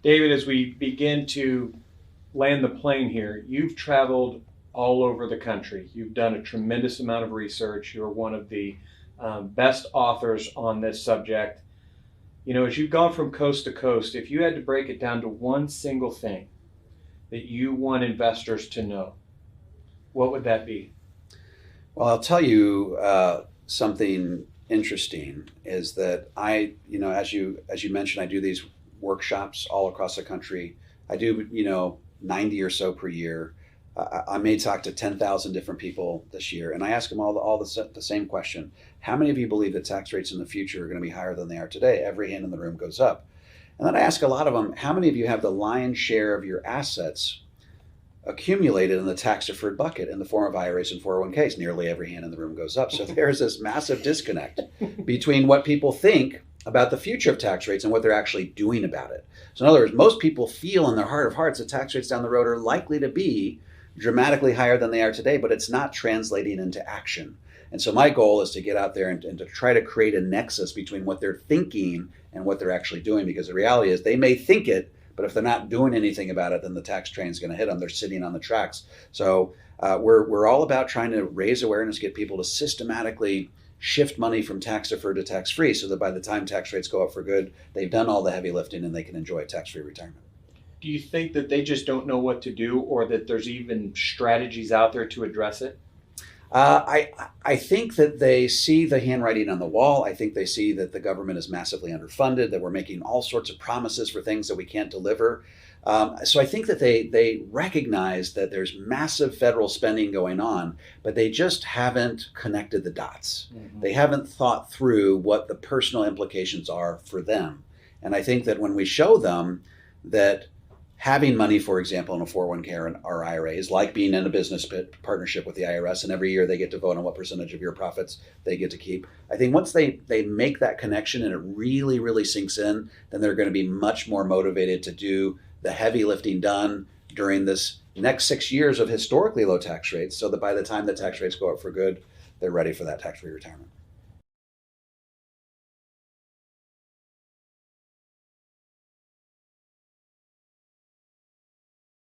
David, as we begin to land the plane here, you've traveled all over the country. You've done a tremendous amount of research. You're one of the best authors on this subject. You know, as you've gone from coast to coast, if you had to break it down to one single thing that you want investors to know, what would that be? Well, I'll tell you something interesting is that as you mentioned, I do these workshops all across the country. I do, 90 or so per year. I may talk to 10,000 different people this year, and I ask them all the same question. How many of you believe that tax rates in the future are going to be higher than they are today? Every hand in the room goes up. And then I ask a lot of them, how many of you have the lion's share of your assets accumulated in the tax-deferred bucket in the form of IRAs and 401ks? Nearly every hand in the room goes up. So there's this massive disconnect between what people think about the future of tax rates and what they're actually doing about it. So in other words, most people feel in their heart of hearts that tax rates down the road are likely to be dramatically higher than they are today, but it's not translating into action. And so my goal is to get out there and to try to create a nexus between what they're thinking and what they're actually doing, because the reality is they may think it, but if they're not doing anything about it, then the tax train is going to hit them. They're sitting on the tracks. So we're all about trying to raise awareness, get people to systematically shift money from tax deferred to tax free, so that by the time tax rates go up for good, they've done all the heavy lifting and they can enjoy a tax free retirement. Do you think that they just don't know what to do, or that there's even strategies out there to address it? I think that they see the handwriting on the wall. I think they see that the government is massively underfunded, that we're making all sorts of promises for things that we can't deliver. So I think that they recognize that there's massive federal spending going on, but they just haven't connected the dots. Mm-hmm. They haven't thought through what the personal implications are for them. And I think that when we show them that having money, for example, in a 401k or IRA is like being in a business partnership with the IRS, and every year they get to vote on what percentage of your profits they get to keep. I think once they make that connection and it really, really sinks in, then they're going to be much more motivated to do the heavy lifting done during this next 6 years of historically low tax rates, so that by the time the tax rates go up for good, they're ready for that tax-free retirement.